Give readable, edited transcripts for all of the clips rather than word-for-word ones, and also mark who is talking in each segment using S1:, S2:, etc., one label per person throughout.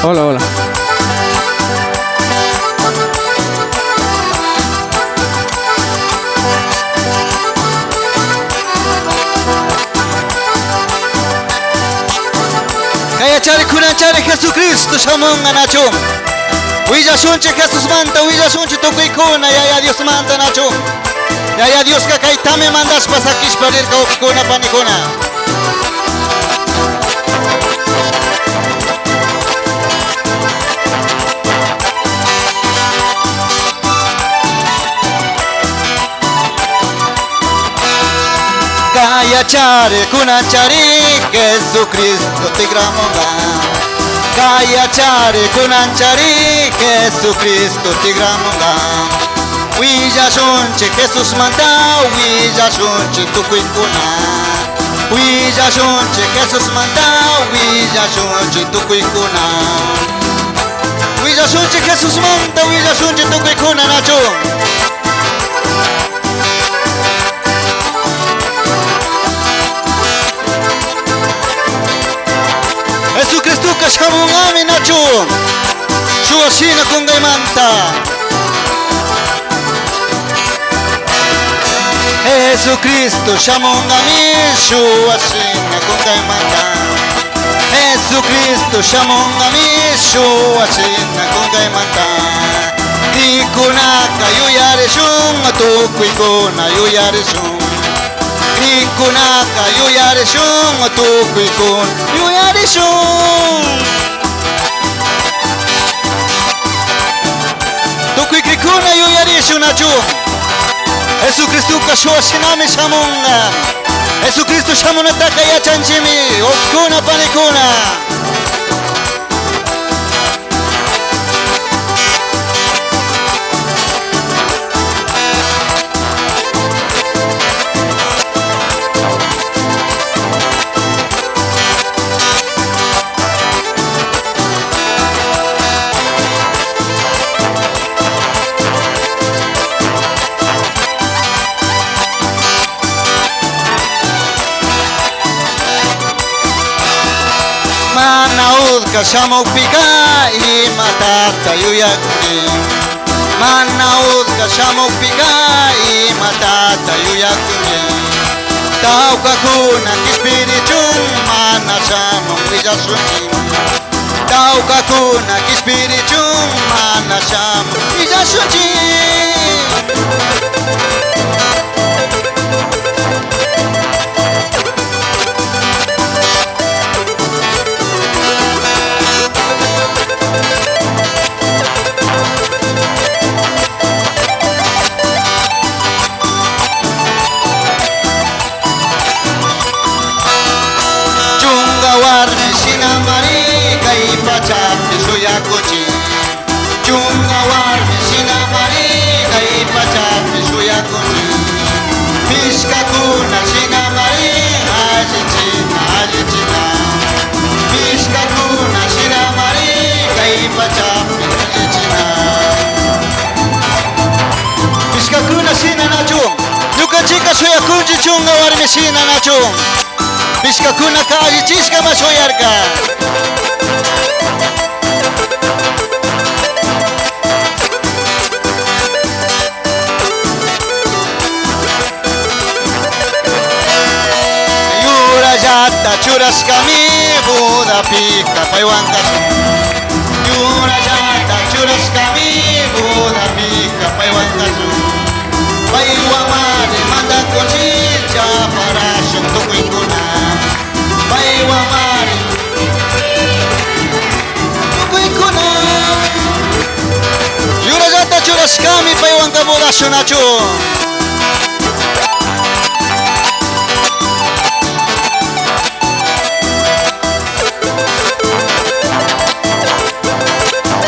S1: Hola, hola.
S2: Kaya chari kunan chari Jesucristo shamon anachum. Huilla shunche Jesús manta, huilla shunche tukuykuna, yaya Dios manta nachum. Yaya Dios ka kay tame mandas pasakish parir ka ukikuna panikuna. Kaya chari kunan chari Jesucristo tigramonga. Kaya chari kunan chari Jesucristo tigramonga. Huilla shunche Jesús manta, huilla shunche tukuykuna. Huilla shunche Jesús manta, huilla shunche tukuykuna. Huilla shunche Jesús manta, huilla shunche tukuykuna nacho. Jesucristo kashamun amin nacho. Shuashina kungay manta. Jesucristo shamon ami shuashina kungay manta. Jesucristo shamon ami shuashina kungay manta. Krikunaka yuyarishun atukuykuna yuyarishun. Krikunaka yuyarishun atukuykun yuyarishun. Tukuykuna yuyarishun achun. Jesucristo kashuashinami shamunga. Jesucristo shamunataka yachanchimi okkuna panikuna. Manaudka shamukpika y matata yuyakuni. Manaudka shamukpika y matata yuyakuni. Tauka kuna kispirichun mana shamuk villashuni. Tauka kuna kispirichun mana shamuk villashuni. Chika soya kunji chunga warmishina nachum. Pishka kuna kaji chishka mashoyarka. Yura yata churaskami Buda pika paiwankasu. Yura yata churaskami Buda pika paiwankasu. Paiwamari manda conchicha para shuntukuykuna. Paiwamari tukuykuna. Yurayata churashkami paiwanka budashu nachu.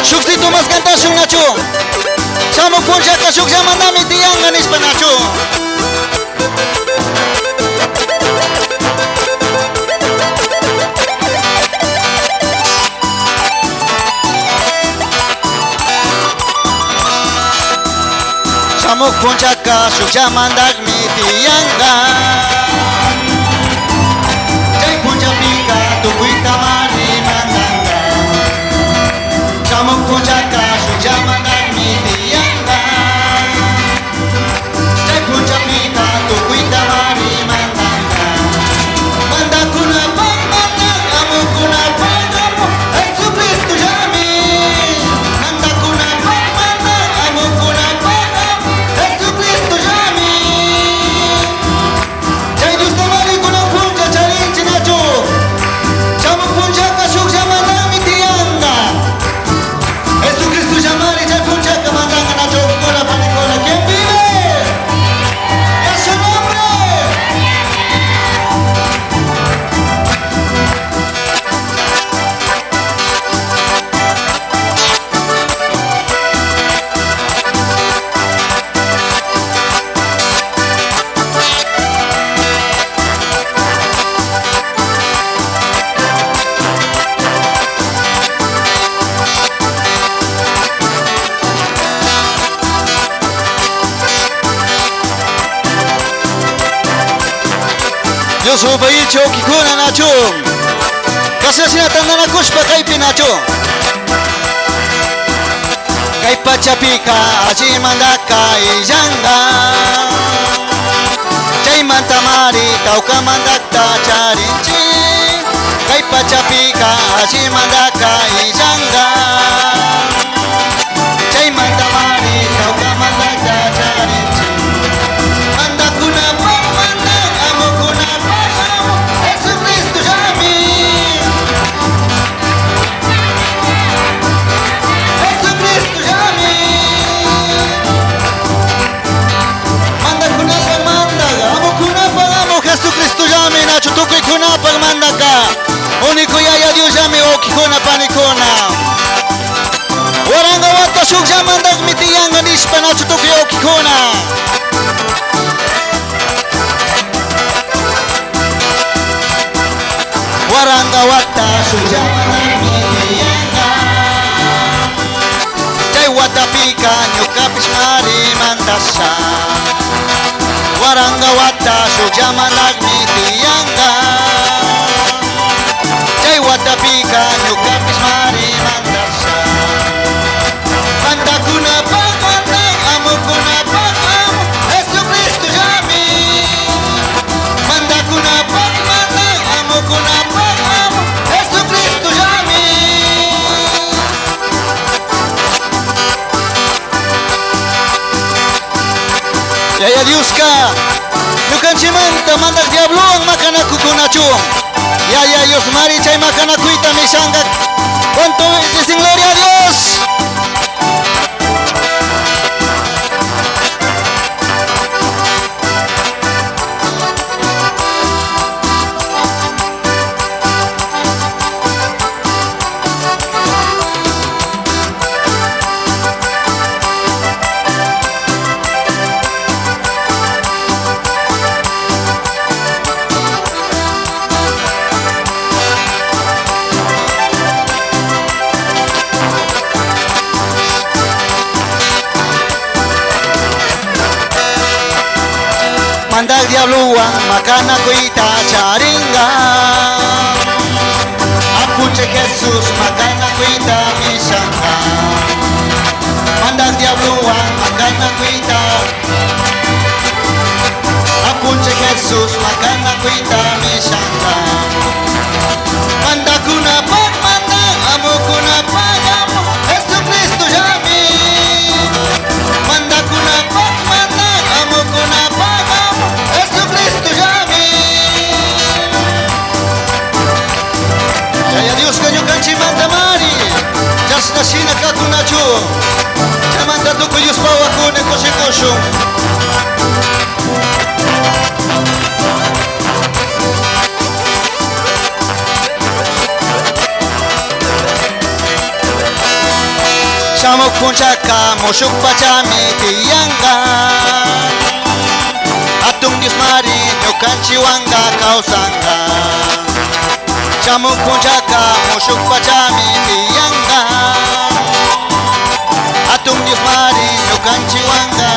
S2: Shuksito mas cantashu nachu. Chamo puncha kashuk mandami tiyanga nispa nachu. Chamo puncha kashuk mandami tiyanga. Jai puncha pika tukuita mani mandanga. Dios lo pagicho kikuna nacho. Kasi sinatanda na kushpa kay pinacho. Kay pachapika aji mandaka ijanga. Chay mantamari tauka mandakta charinchi. Kay pachapika aji mandaka ijanga. Chay mantamari tauka mandakta charinchi. Mandakuna pa mandak amokuna pa amo Jesucristo llami. Jesucristo llami. Mandakuna pa mandak amokuna pa amo Jesucristo llami. Nacho tukoy kuna pa mandaka. Único yaya Dios llame o kikuna panikuna. Waranga wata shuk jamandak mitiyanga nishpa nacho tukoy o kikuna. Waranga wata sujamandak mitiyanga. Jai wata pika nyukapis mari mandasa. Waranga wata sujamandak mitiyanga. Jai wata pika nyukapis mari mandasa. Mandakuna pagmandak amukuna pagamo Jesucristo llami. Mandakuna pagmandak amukuna pagamo Jesucristo llami. Yaya Diuska Yukanchimanta mandak diablo ang makanakukunachu. Yaya Dios mari chay makanakuita misanga. Cuanto dicen gloria a Dios. Mandak diabluan makana kuita charinga. Apuche Jesús makana kuita misanga. Mandak diabluan makana kuita. Apuche Jesús makana kuita misanga. Mandakuna pag mandak amukuna pagamo Jesucristo llami. Mandakuna pag mandak amukuna pagamo Jesucristo llami. Yaya Dios kanyo kanchi manta mari. Jas nasina kakunacho. Chamanta tuko Dios pawa kune kose kosho. Shamok punchaka moshuk pachami tiyanga. Atung Dios mari nyokanchi wanga kausanga. Shamok punchaka moshuk pachami tiyanga. Atung Dios mari nyokanchi wanga.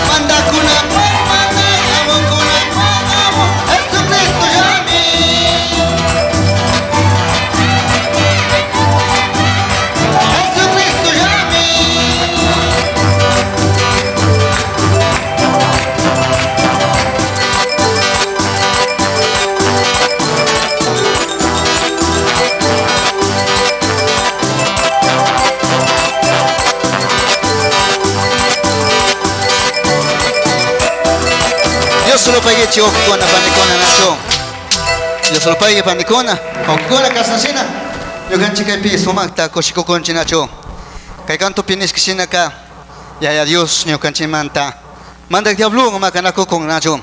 S2: Mandakuna pagmana amokuna pagamo Jesucristo llami. Jesucristo llami. Dios solo pague chiokona panikona nacho. Dios solo pague panikona. Okona kasasina. Yo ganchi kay pi sumakta koshiko konchi nacho. Kay kanto pinis kisina ka. Yaya Dios nyo kanchi manta. Mandak diablo ngamakana ko kong nacho.